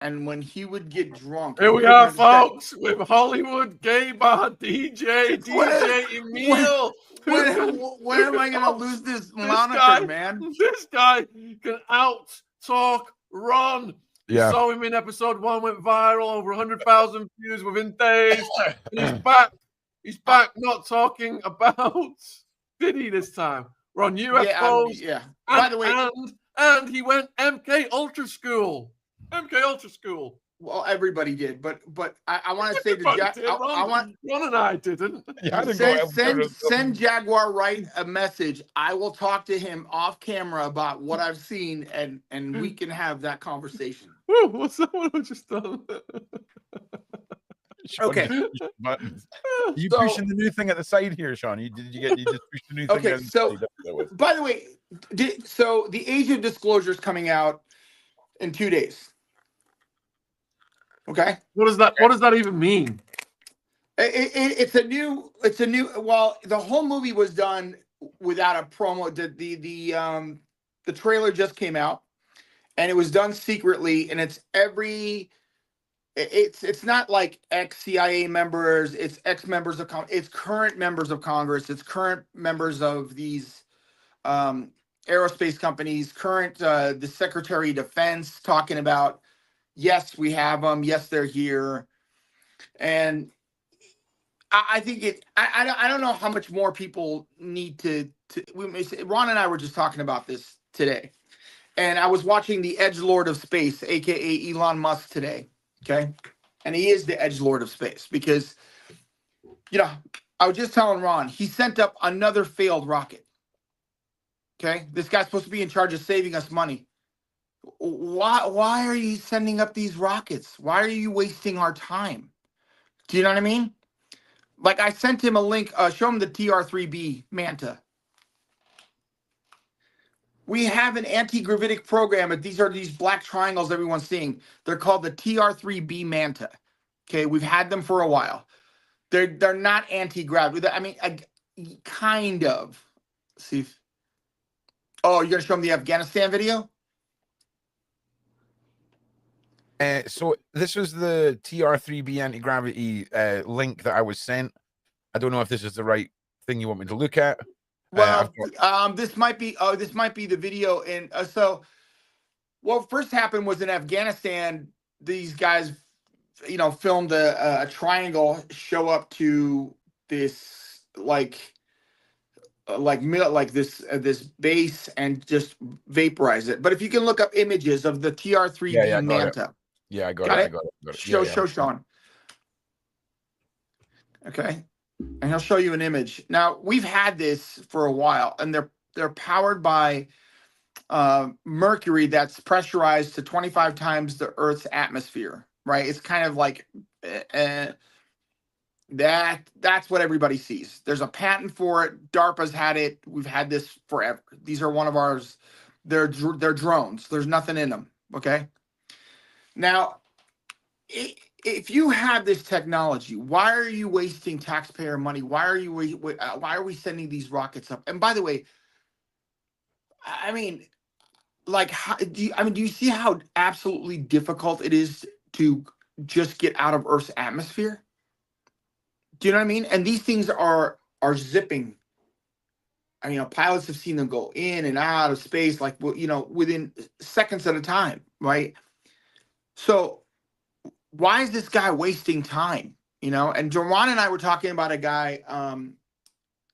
and when he would get drunk, here we are, folks, with Hollywood Gay Bar DJ Emile. When am I gonna lose this moniker, man? This guy can out-talk Ron. Yeah. You saw him in episode 1, went viral, over 100,000 views within days. And he's back. He's back, not talking about Diddy this time. We're on UFOs. Yeah. By the way, and he went MK Ultra School. MK Ultra School. Well, everybody did, but I want to say to Ron and I didn't. Yeah, I didn't send Jaguar Wright a message. I will talk to him off camera about what I've seen, and we can have that conversation. Whoa, what's that one I just done? Okay. You pushing the new thing at the side here, Shaun? You just pushed the new thing? Okay, so by the way, so the Age of Disclosure is coming out in 2 days. Okay. What does that even mean? It's a new. Well, the whole movie was done without a promo. The trailer just came out, and it was done secretly. And it's not like ex-CIA members. It's ex-members of it's current members of Congress. It's current members of these aerospace companies. Current the Secretary of Defense talking about. Yes, we have them. Yes, they're here. And I think I don't know how much more people need to Ron and I were just talking about this today. And I was watching the Edgelord of Space, a.k.a. Elon Musk today. Okay. And he is the Edgelord of Space because, I was just telling Ron, he sent up another failed rocket. Okay. This guy's supposed to be in charge of saving us money. Why are you sending up these rockets? Why are you wasting our time? Do you know what I mean? Like I sent him a link, show him the TR-3B Manta. We have an anti-gravitic program, but these are these black triangles everyone's seeing. They're called the TR-3B Manta. Okay, we've had them for a while. They're not anti-gravity. I mean, kind of. Let's see if, you're gonna show him the Afghanistan video? So this was the TR-3B anti-gravity link that I was sent. I don't know if this is the right thing you want me to look at. Well, this might be the video. And so what first happened was in Afghanistan, these guys, filmed a triangle show up to this this base and just vaporize it. But if you can look up images of the TR-3B Manta. Yeah, I got it. Show Shaun. Okay. And he'll show you an image. Now, we've had this for a while, and they're powered by mercury that's pressurized to 25 times the Earth's atmosphere, right? It's kind of like that's what everybody sees. There's a patent for it. DARPA's had it. We've had this forever. These are one of ours. They're drones. There's nothing in them, okay? Now, if you have this technology, why are you wasting taxpayer money? Why are we sending these rockets up? And by the way, I mean, do you see how absolutely difficult it is to just get out of Earth's atmosphere? Do you know what I mean? And these things are zipping. I mean, pilots have seen them go in and out of space, within seconds at a time, right? So why is this guy wasting time? And Ron and I were talking about a guy,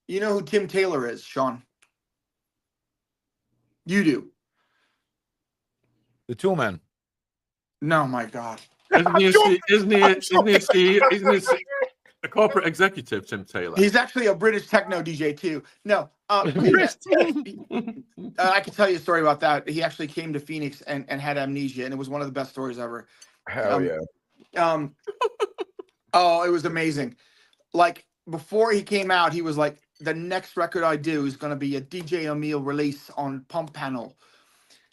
you know who Tim Taylor is, Shaun? You do. The Tool Man. No, my God. Isn't he a corporate executive, Tim Taylor? He's actually a British techno DJ too. No, I can tell you a story about that. He actually came to Phoenix and had amnesia, and it was one of the best stories ever. Hell yeah. It was amazing. Like before he came out, he was like, the next record I do is going to be a DJ Emile release on Pump Panel.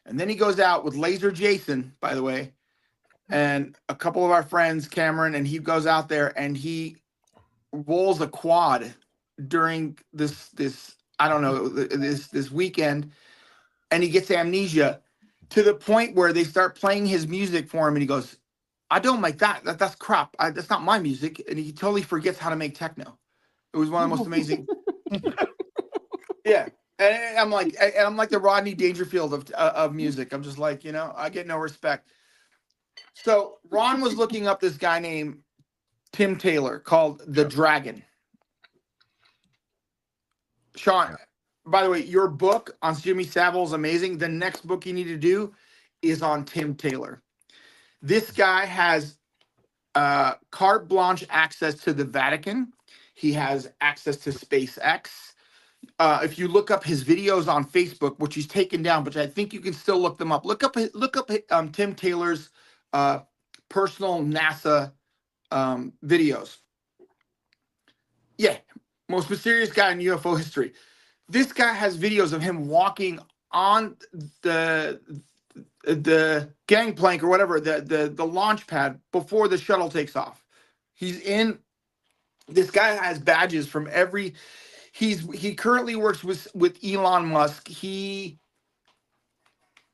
And then he goes out with Laser Jason, by the way, and a couple of our friends, Cameron, and he goes out there and he rolls a quad during this I don't know, this weekend, and he gets amnesia to the point where they start playing his music for him, and he goes, I don't like that's crap. That's not my music. And he totally forgets how to make techno. It was one of the most amazing. Yeah. And I'm like the Rodney Dangerfield of music. I'm just like, I get no respect. So Ron was looking up this guy named Tim Taylor called The Dragon. Shaun, by the way, your book on Jimmy Savile is amazing. The next book you need to do is on Tim Taylor. This guy has carte blanche access to the Vatican. He has access to SpaceX. If you look up his videos on Facebook, which he's taken down, but I think you can still look them up. Look up Tim Taylor's personal NASA videos. Yeah, most mysterious guy in UFO history. This guy has videos of him walking on the gangplank or whatever, the launch pad before the shuttle takes off. This guy has badges from every. He currently works with Elon Musk.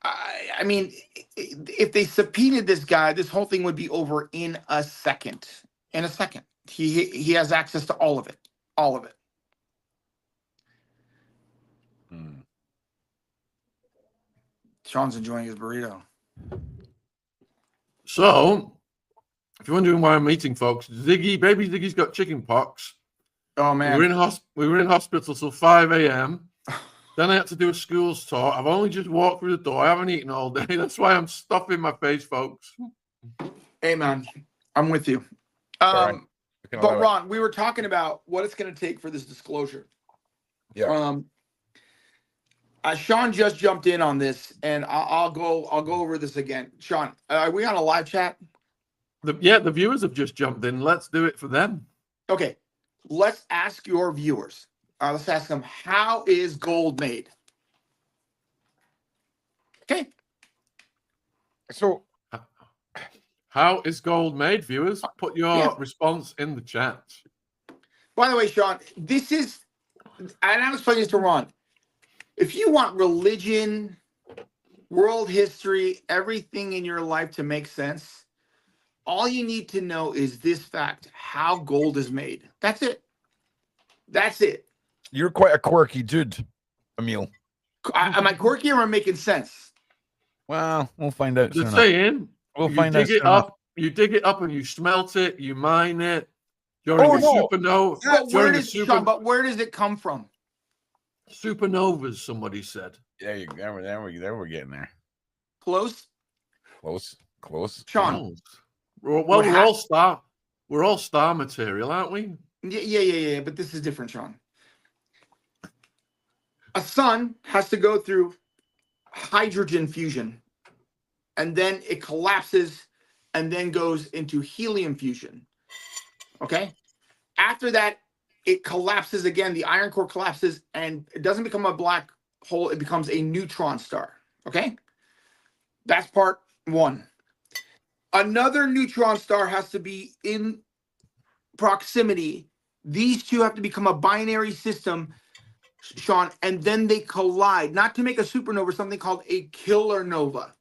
I mean, if they subpoenaed this guy, this whole thing would be over in a second. In a second, he has access to all of it. All of it. Shaun's enjoying his burrito. So, if you're wondering why I'm eating, folks, baby Ziggy's got chicken pox. Oh man, we were in hospital till 5 a.m. Then I had to do a school's tour. I've only just walked through the door. I haven't eaten all day. That's why I'm stuffing my face, folks. Hey man, I'm with you. Right. But Ron, we were talking about what it's going to take for this disclosure. Yeah. Shaun just jumped in on this, and I'll go over this again. Shaun, are we on a live chat? The viewers have just jumped in. Let's do it for them. Okay, let's ask your viewers. Let's ask them, how is gold made? Okay. So, how is gold made, viewers? Put your response in the chat. By the way, Shaun, this is, and I was explaining this to Ron. If you want religion, world history, everything in your life to make sense, all you need to know is this fact: how gold is made. That's it. That's it. You're quite a quirky dude, Emile. Am I quirky or am I making sense? Well, we'll find out soon. Just saying. We'll find out soon. You dig it up and you smelt it. You mine it. During a supernova. But where does it come from? Supernovas, somebody said. There we're getting there. Close. Shaun. Well, we're all star material, aren't we? Yeah. But this is different, Shaun. A sun has to go through hydrogen fusion, and then it collapses and then goes into helium fusion. Okay? After that, it collapses again. The iron core collapses, and it doesn't become a black hole. It becomes a neutron star. Okay? That's part one. Another neutron star has to be in proximity. These two have to become a binary system, Shaun, and then they collide. Not to make a supernova, something called a killer nova.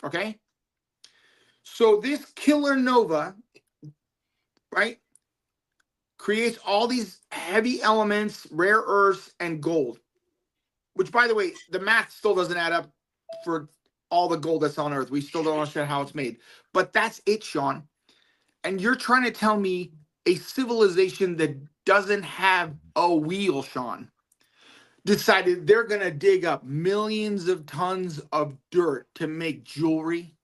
Okay? So this killer nova, right, creates all these heavy elements, rare earths, and gold. Which, by the way, the math still doesn't add up for all the gold that's on Earth. We still don't understand how it's made. But that's it, Shaun. And you're trying to tell me a civilization that doesn't have a wheel, Shaun, decided they're going to dig up millions of tons of dirt to make jewelry?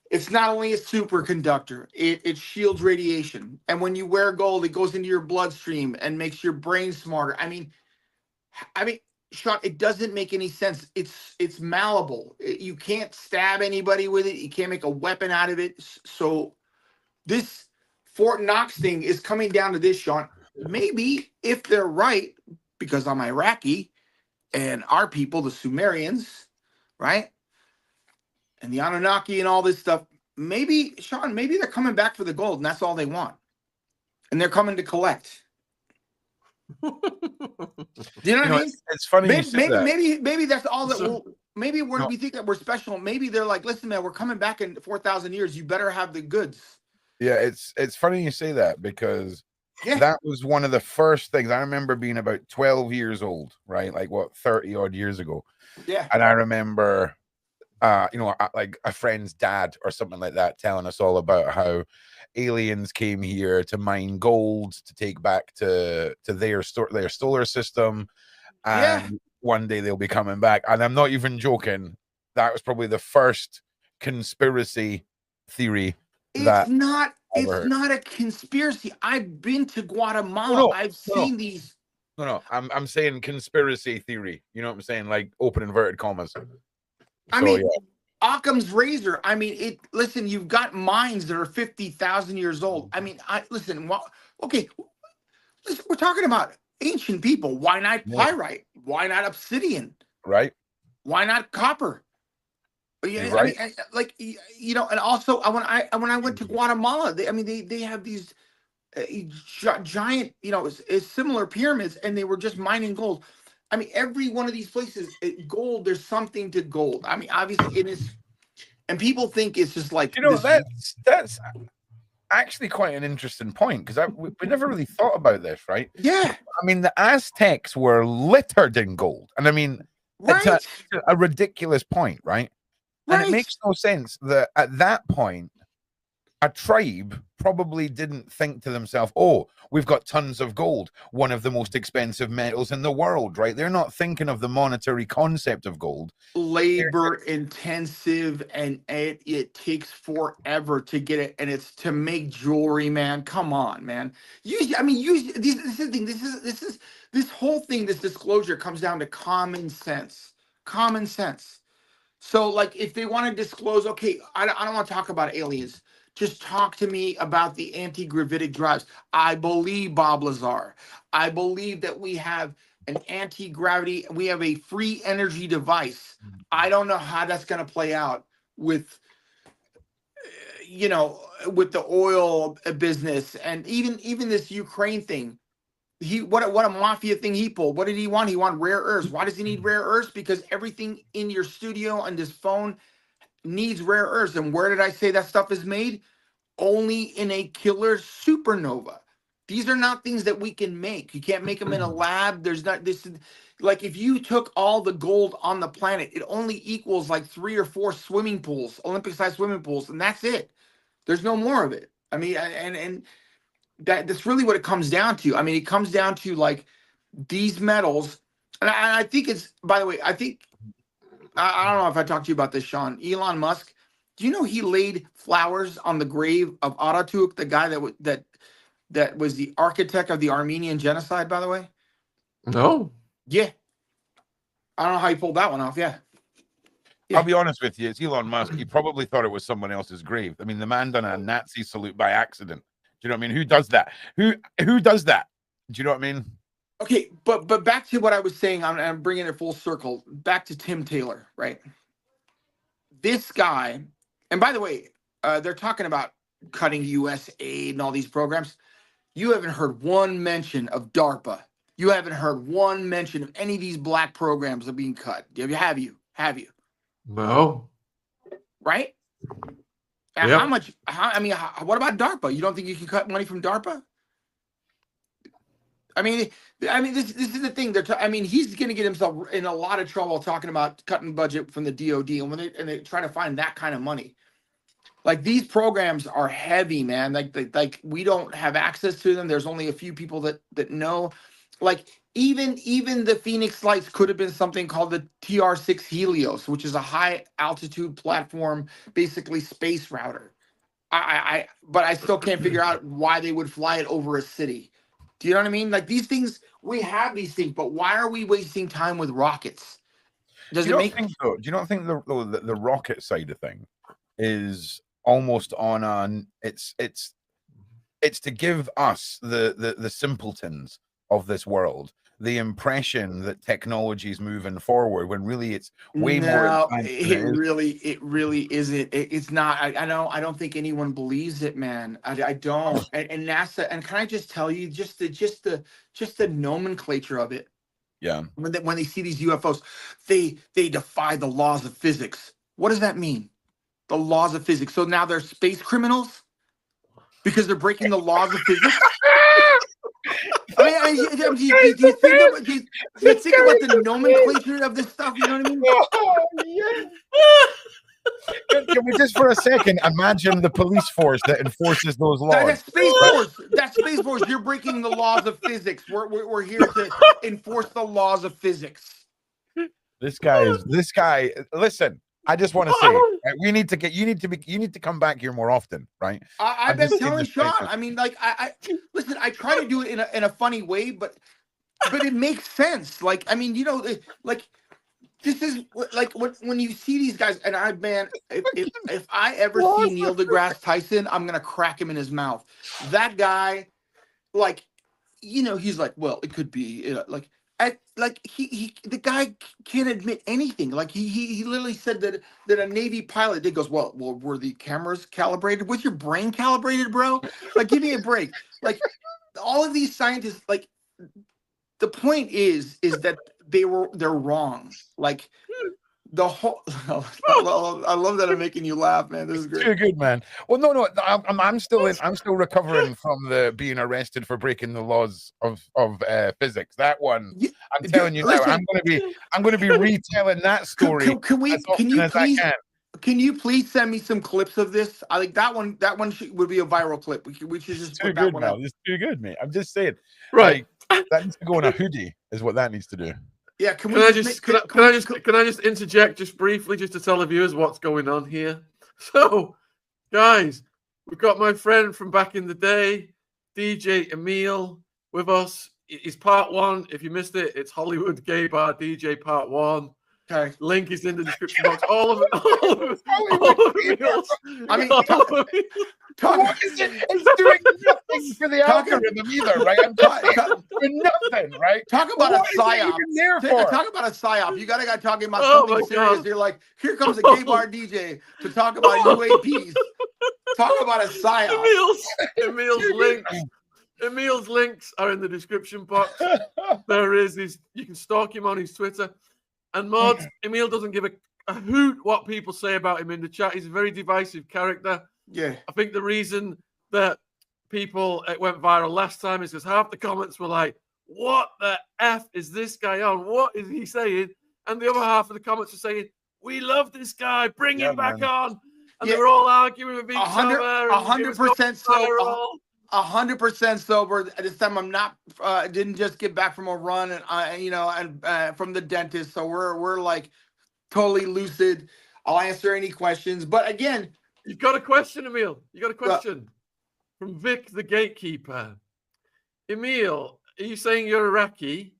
It's not only a superconductor, it shields radiation. And when you wear gold, it goes into your bloodstream and makes your brain smarter. I mean, Shaun, it doesn't make any sense. It's malleable. You can't stab anybody with it. You can't make a weapon out of it. So this Fort Knox thing is coming down to this, Shaun. Maybe if they're right, because I'm Iraqi, and our people, the Sumerians, right? And the Anunnaki and all this stuff, maybe, Shaun, maybe they're coming back for the gold and that's all they want. And they're coming to collect. Do you know what I mean? It's funny. Maybe that's all that. maybe we think that we're special. Maybe they're like, listen, man, we're coming back in 4,000 years. You better have the goods. Yeah, it's funny you say that because that was one of the first things I remember being about 12 years old, right? Like what, 30 odd years ago. Yeah. And I remember, like a friend's dad or something like that telling us all about how aliens came here to mine gold to take back to their solar system, and one day they'll be coming back. And I'm not even joking. That was probably the first conspiracy theory. It's not a conspiracy. I've been to Guatemala. I've seen these. No, I'm saying conspiracy theory. You know what I'm saying? Like open inverted commas. I mean, Occam's razor. I mean, listen, you've got mines that are 50,000 years old. I mean, listen, okay, listen, we're talking about ancient people. Why not pyrite? Why not obsidian? Right. Why not copper? Right. I mean, and also when I went to Guatemala, they have these giant, similar pyramids, and they were just mining gold. I mean, every one of these places, gold, there's something to gold. I mean, obviously it is, and people think it's just like, that's actually quite an interesting point, because we never really thought about this, right? Yeah. I mean, the Aztecs were littered in gold. And I mean, it's a ridiculous point, right? And it makes no sense that at that point, a tribe probably didn't think to themselves, oh, we've got tons of gold, one of the most expensive metals in the world, right? They're not thinking of the monetary concept of gold. Labor intensive, and it takes forever to get it, and it's to make jewelry, man. Come on, man. This is the thing. This whole thing, this disclosure comes down to common sense. Common sense. So, like, if they want to disclose, okay, I don't want to talk about aliens. Just talk to me about the anti-gravitic drives. I believe Bob Lazar. I believe that we have an anti-gravity, we have a free energy device. I don't know how that's going to play out with, with the oil business, and even this Ukraine thing. What a mafia thing he pulled. What did he want? He wanted rare earths. Why does he need rare earths? Because everything in your studio and this phone needs rare earths. And where did I say that stuff is made? Only in a killer supernova. These are not things that we can make. You can't make them in a lab. There's not this. Like, if you took all the gold on the planet, it only equals like 3 or 4 swimming pools, Olympic-sized swimming pools, and that's it. There's no more of it. I mean, and that's really what it comes down to. I mean, it comes down to like these metals, and I think it's. By the way, I think I don't know if I talked to you about this, Shaun. Elon Musk. Do you know he laid flowers on the grave of Atatürk, the guy that was the architect of the Armenian genocide? By the way. No. Yeah. I don't know how he pulled that one off. Yeah. I'll be honest with you, it's Elon Musk. He probably thought it was someone else's grave. I mean, the man done a Nazi salute by accident. Do you know what I mean? Who does that? Who does that? Do you know what I mean? Okay, but back to what I was saying. I'm bringing it full circle. Back to Tim Taylor, right? This guy, and by the way, they're talking about cutting U.S. aid and all these programs. You haven't heard one mention of DARPA. You haven't heard one mention of any of these black programs that are being cut. Have you? No. Right? And yep. What about DARPA? You don't think you can cut money from DARPA? I mean, this is the thing. He's going to get himself in a lot of trouble talking about cutting budget from the DOD, and they try to find that kind of money. Like, these programs are heavy, man. Like we don't have access to them. There's only a few people that know. Like, even the Phoenix Lights could have been something called the TR-6 Helios, which is a high altitude platform, basically space router. But I still can't figure out why they would fly it over a city. Do you know what I mean? Like, these things, we have these things, but why are we wasting time with rockets? Do you not think the rocket side of thing is almost on it's to give us the simpletons of this world the impression that technology is moving forward, when really it's way more. It really isn't. It's not. I don't think anyone believes it, man. I don't. And NASA. And can I just tell you, just the nomenclature of it. Yeah. When they see these UFOs, they defy the laws of physics. What does that mean? The laws of physics. So now they're space criminals because they're breaking the laws of physics. I mean, do you think about the nomenclature of this stuff? You know what I mean? Oh, yeah. Can we just for a second imagine the police force that enforces those laws? That's Space Force. That's Space Force. You're breaking the laws of physics. We're here to enforce the laws of physics. This guy. Listen, I just want to say, you need to come back here more often, right? I've been telling Shaun. I mean, like, I listen. I try to do it in a funny way, but it makes sense. Like, I mean, you know, like. This is like when you see these guys, and if I ever see Neil deGrasse Tyson, I'm gonna crack him in his mouth. That guy, like, you know, he's like, well, it could be like the guy can't admit anything. Like he literally said that a Navy pilot did goes, well, were the cameras calibrated? Was your brain calibrated, bro? Like, give me a break. Like, all of these scientists, like, the point is that they're wrong. Like, the whole I love that I'm making you laugh, man. This is great. Too good, man. Well, no, I'm still recovering from the being arrested for breaking the laws of physics. That one, I'm telling you now, I'm going to be retelling that story. Can you please send me some clips of this? I think that one would be a viral clip. We should just put that one out. It's too good, mate. I'm just saying. Right. Like, that needs to go in a hoodie, is what that needs to do. Yeah, can I just interject just briefly just to tell the viewers what's going on here? So, guys, we've got my friend from back in the day, DJ Emile, with us. It's part 1. If you missed it, it's Hollywood Gay Bar DJ part 1. Okay. Link is in the description box. All of it. I mean, it's doing nothing for the algorithm either, right? I'm doing nothing, right? Talk about a psyop. Talk about a psyop. You got a guy talking about something serious. You're like, here comes a Gay Bar DJ to talk about UAPs. Talk about a psyop. Emile's links are in the description box. There is you can stalk him on his Twitter. And Maud, Emile doesn't give a hoot what people say about him in the chat. He's a very divisive character. Yeah. I think the reason that it went viral last time is because half the comments were like, what the F is this guy on? What is he saying? And the other half of the comments are saying, we love this guy. Bring him back on. And they were all arguing with each other. 100% so. 100% sober. This time I'm not. Didn't just get back from a run, and from the dentist. So we're like totally lucid. I'll answer any questions. But again, you've got a question, Emile. You got a question from Vic, the gatekeeper. Emile, are you saying you're Iraqi?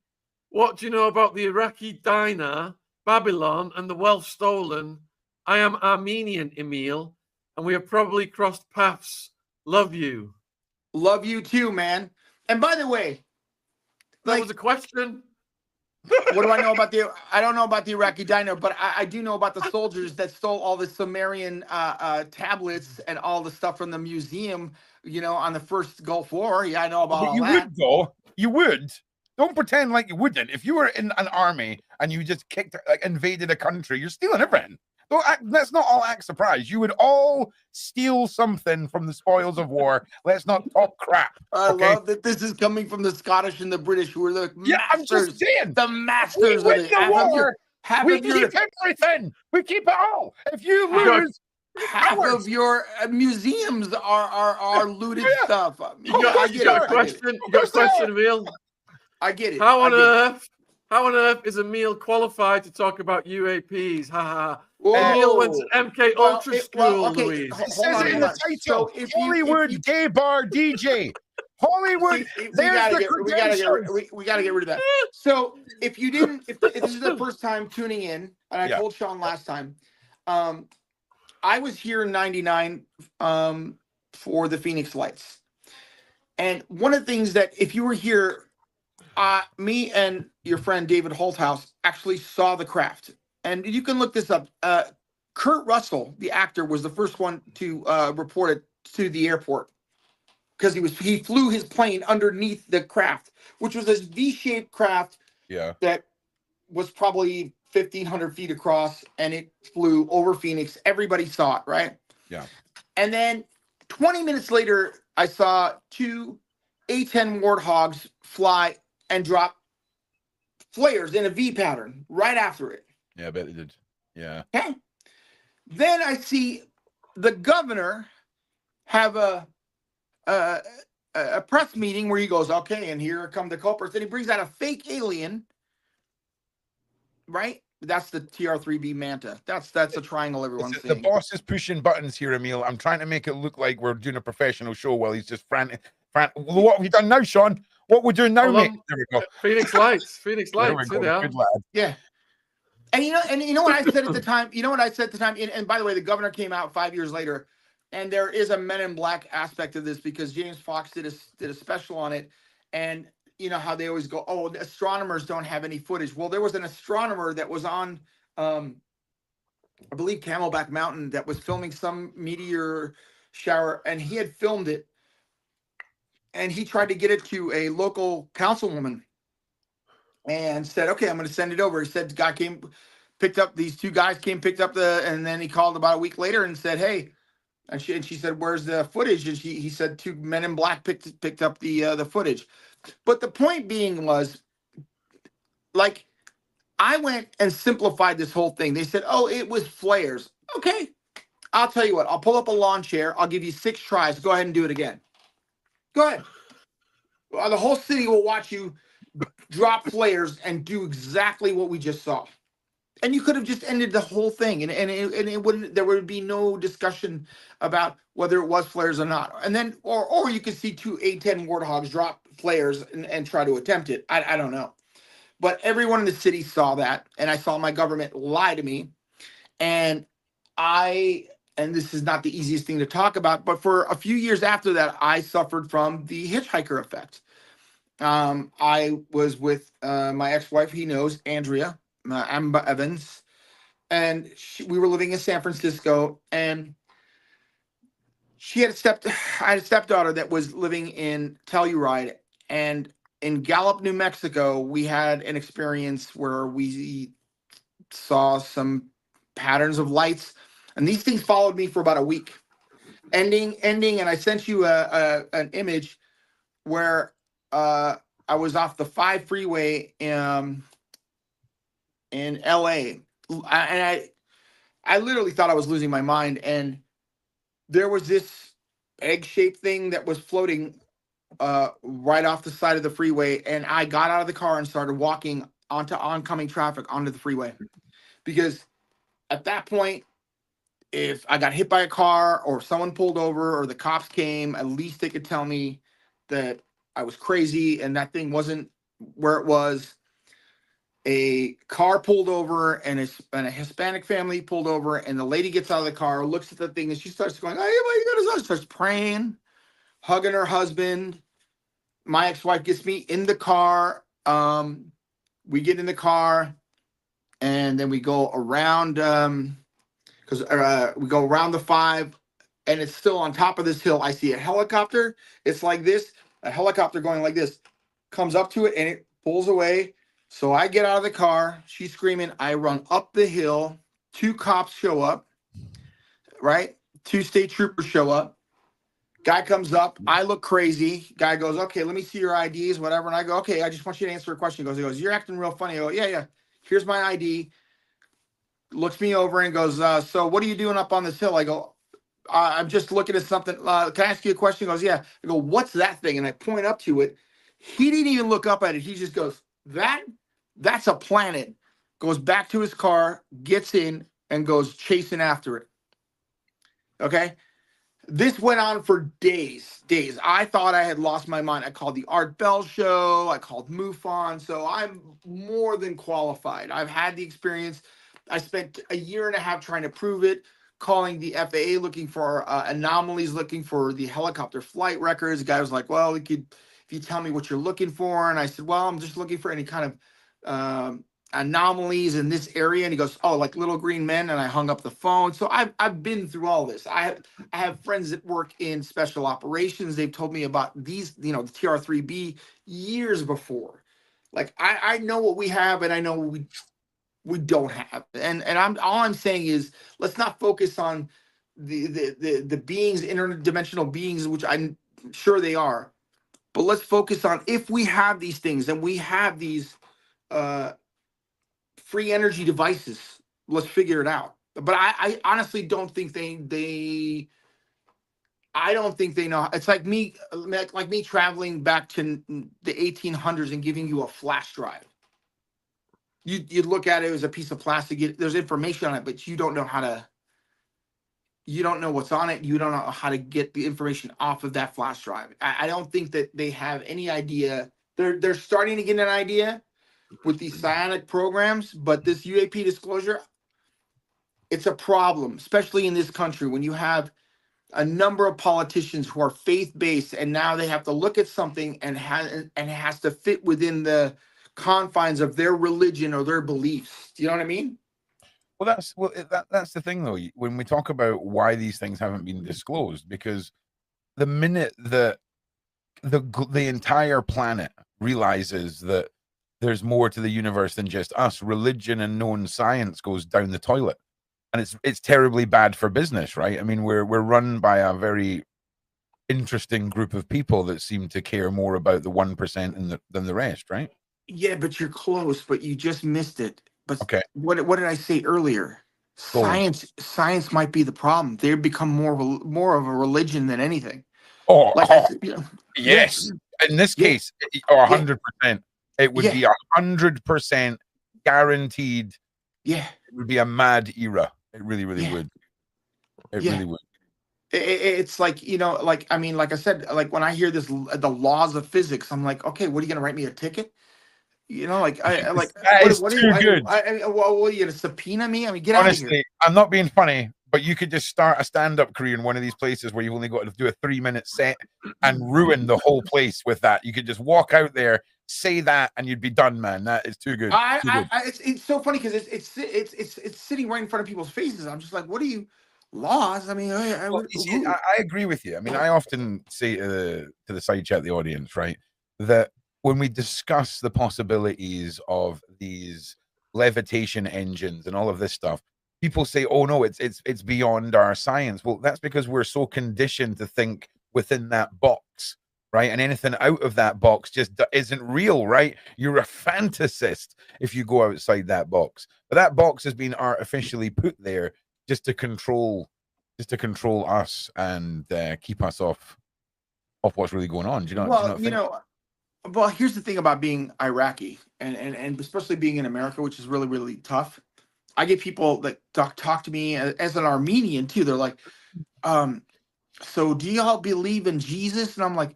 What do you know about the Iraqi diner, Babylon, and the wealth stolen? I am Armenian, Emile, and we have probably crossed paths. Love you. Love you too, man. And by the way, that was a question. What do I know about I don't know about the Iraqi diner, but I do know about the soldiers that stole all the Sumerian tablets and all the stuff from the museum, on the first Gulf War. Yeah, I know about all that. Would, though. You would. Don't pretend like you wouldn't. If you were in an army and you just invaded a country, you're stealing everything. Let's not all act surprised. You would all steal something from the spoils of war. Let's not talk crap. I love that this is coming from the Scottish and the British, who are the masters. I'm just saying. The masters of the war. We keep everything. We keep it all. If you lose, half of your museums are looted stuff. You got a question, Emile? I get it. How on earth is Emile qualified to talk about UAPs? Ha. Emile went to MK Ultra School, Louise. It says it in the title. Hollywood Gay Bar DJ. Hollywood. We gotta get rid of that. So if this is the first time tuning in, and I told Shaun last time, I was here in '99 for the Phoenix Lights, and one of the things that if you were here, me and your friend David Holthouse actually saw the craft. And you can look this up. Kurt Russell, the actor, was the first one to report it to the airport because he flew his plane underneath the craft, which was a V-shaped craft Yeah. That was probably 1,500 feet across, and it flew over Phoenix. Everybody saw it, right? Yeah. And then 20 minutes later, I saw 2 A-10 warthogs fly and drop flares in a V pattern right after it. Yeah, I bet they did. Yeah. Okay. Then I see the governor have a press meeting where he goes, okay, and here come the culprits, and he brings out a fake alien, right? That's the TR-3B Manta. That's a triangle everyone's The seeing. boss is pushing buttons here, Emile. I'm trying to make it look like we're doing a professional show while he's just frantic. What have we done now, Shaun? What we're doing now, mate? There we go. Phoenix Lights. Phoenix There we Lights. go. Here they are. Good lad. Yeah. And you know what I said at the time? You know what I said at the time? And by the way, the governor came out 5 years later, and there is a Men in Black aspect of this because James Fox did a special on it, and you know how they always go, oh, the astronomers don't have any footage. Well, there was an astronomer that was on, I believe, Camelback Mountain that was filming some meteor shower, and he had filmed it, and he tried to get it to a local councilwoman and said, okay, I'm going to send it over. He said, picked up these 2 guys picked up and then he called about a week later and said, hey, and she said, where's the footage? And he said 2 Men in Black picked up the footage. But the point being was, like, I went and simplified this whole thing. They said, oh, it was flares. Okay, I'll tell you what, I'll pull up a lawn chair. I'll give you 6 tries. Go ahead and do it again. Go ahead. Well, the whole city will watch you drop flares and do exactly what we just saw. And you could have just ended the whole thing, and it wouldn't. There would be no discussion about whether it was flares or not. And then, or you could see 2 A-10 warthogs drop flares and try to attempt it. I don't know, but everyone in the city saw that, and I saw my government lie to me, and this is not the easiest thing to talk about, but for a few years after that, I suffered from the hitchhiker effect. I was with my ex-wife. He knows, Andrea. Amber Evans, and we were living in San Francisco, and I had a stepdaughter that was living in Telluride, and in Gallup, New Mexico, we had an experience where we saw some patterns of lights, and these things followed me for about a week, ending, and I sent you an image where I was off the 5 freeway in LA, and I literally thought I was losing my mind, and there was this egg-shaped thing that was floating right off the side of the freeway, and I got out of the car and started walking onto oncoming traffic onto the freeway, because at that point, if I got hit by a car or someone pulled over or the cops came, at least they could tell me that I was crazy and that thing wasn't where it was. A car pulled over, and a Hispanic family pulled over, and the lady gets out of the car, looks at the thing, and she starts going, "Hey, what you got?" Starts praying, hugging her husband. My ex-wife gets me in the car. We get in the car, and then we go around because we go around the 5, and it's still on top of this hill. I see a helicopter. It's like this, a helicopter going like this, comes up to it, and it pulls away. So I get out of the car, she's screaming, I run up the hill, 2 cops show up, right? 2 state troopers show up. Guy comes up, I look crazy. Guy goes, okay, let me see your IDs, whatever. And I go, okay, I just want you to answer a question. He goes, you're acting real funny. I go, yeah. Here's my ID. Looks me over and goes, so what are you doing up on this hill? I go, I'm just looking at something. Can I ask you a question? He goes, yeah. I go, what's that thing? And I point up to it. He didn't even look up at it. He just goes, that's a planet. Goes back to his car, gets in, and goes chasing after it. Okay? This went on for days. I thought I had lost my mind. I called the Art Bell Show. I called MUFON. So I'm more than qualified. I've had the experience. I spent a year and a half trying to prove it, calling the FAA, looking for anomalies, looking for the helicopter flight records. The guy was like, well, if you tell me what you're looking for. And I said, well, I'm just looking for any kind of anomalies in this area. And he goes, oh, like little green men. And I hung up the phone. So I've been through all this. I have friends that work in special operations. They've told me about these, the TR-3B years before. Like I know what we have, and I know what we don't have. And all I'm saying is, let's not focus on the beings, interdimensional beings, which I'm sure they are. But let's focus on, if we have these things and we have these uh, free energy devices, let's figure it out. But I honestly don't think I don't think they know. It's like me traveling back to the 1800s and giving you a flash drive. You look at it as a piece of plastic. There's information on it, but you don't know how to. You don't know what's on it. You don't know how to get the information off of that flash drive. I don't think that they have any idea. They're starting to get an idea with these psionic programs, but this UAP disclosure, it's a problem, especially in this country when you have a number of politicians who are faith-based, and now they have to look at something and it has to fit within the confines of their religion or their beliefs. Do you know what I mean? Well, that's the thing, though. When we talk about why these things haven't been disclosed, because the minute that the entire planet realizes that there's more to the universe than just us, religion and known science goes down the toilet, and it's terribly bad for business, right? I mean, we're run by a very interesting group of people that seem to care more about the 1% than the rest, right? Yeah, but you're close, but you just missed it. But okay, what did I say earlier? Science might be the problem. They become more of a religion than anything. Oh, like yes. In this case, 100%. It would be 100% guaranteed. Yeah, it would be a mad era. It really would. It really would. It's like, I mean, like I said, like when I hear this, the laws of physics, I'm like, okay, what are you gonna write me a ticket? Like I like that is too good. What are you gonna subpoena me? I mean, get out of here. Honestly, I'm not being funny, but you could just start a stand-up career in one of these places where you've only got to do a 3-minute set and ruin the whole place with that. You could just walk out there, say that, and you'd be done, man. That is too good. It's so funny because it's sitting right in front of people's faces. I'm just like, what are you laws? I mean, I agree with you. I mean, I often say to the side chat, the audience, right, that when we discuss the possibilities of these levitation engines and all of this stuff, people say, oh no, it's beyond our science. Well, that's because we're so conditioned to think within that box, right? And anything out of that box just isn't real, right? You're a fantasist if you go outside that box. But that box has been artificially put there just to control us and keep us off what's really going on. Do you know? Well, here's the thing about being Iraqi and especially being in America, which is really, really tough. I get people that talk to me as an Armenian too. They're like, so do y'all believe in Jesus? And I'm like,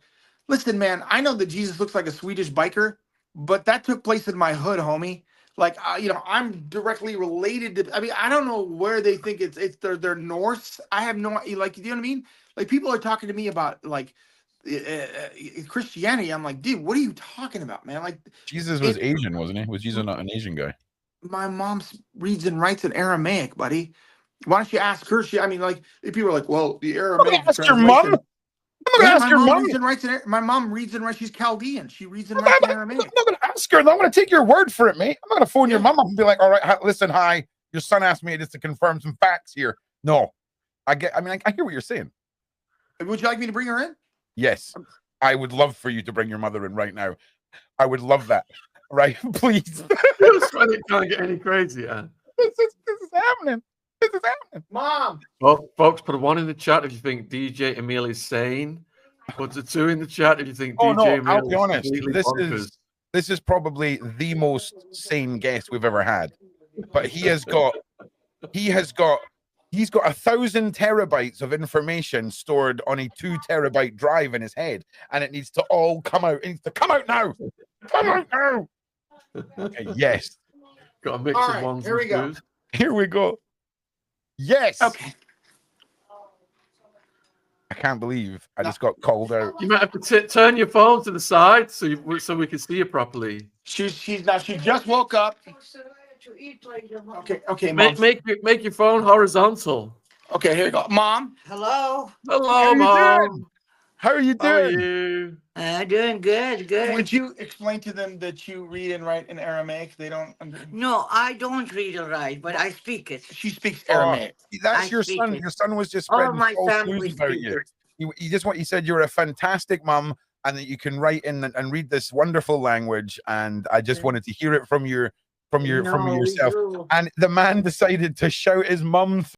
listen, man, I know that Jesus looks like a Swedish biker, but that took place in my hood, homie. Like, I'm directly related to, I mean, I don't know where they think they're Norse. I have no, like, you know what I mean? Like, people are talking to me about like, Christianity. I'm like, dude, what are you talking about, man? Like, Jesus was Asian, wasn't he? Was Jesus not an Asian guy? My mom reads and writes in Aramaic, buddy. Why don't you ask her? I mean, like, if people are like, well, the Aramaic. Ask your mom. I'm gonna ask your mom. My mom reads and writes. She's Chaldean. She reads and writes in Aramaic. I'm not gonna ask her. I'm gonna take your word for it, mate. I'm not gonna phone your mom up and be like, all right, listen, hi, your son asked me just to confirm some facts here. No, I hear what you're saying. Would you like me to bring her in? Yes, I would love for you to bring your mother in right now. I would love that. Right, please. This can't get any crazier. This is happening. This is happening. Mom. Well, folks, put a 1 in the chat if you think DJ Emile is sane. Put a 2 in the chat if you think DJ Emile I'll be honest. This is probably the most sane guest we've ever had. But he's got 1,000 terabytes of information stored on a 2 terabyte drive in his head, and it needs to all come out. It needs to come out now. Come out now. Okay, yes. Got a mix of ones. Here we go. Here we go. Yes. Okay. I can't believe I just got called out. You might have to turn your phone to the side so we can see you properly. She just woke up. Okay, Mom. Make your phone horizontal. Okay, here you go, Mom. Hello, Mom. How are you How are doing? you? Doing good, good. Would you explain to them that you read and write in Aramaic? They don't. No, I don't read or write, but I speak it. She speaks Oh, Aramaic. that's I your speak son. it. Your son was just All spreading my false family news about speak you. it. You said you're a fantastic mum and that you can write in and read this wonderful language. And I just wanted to hear it from No, we yourself. do. And the man decided to shout his mum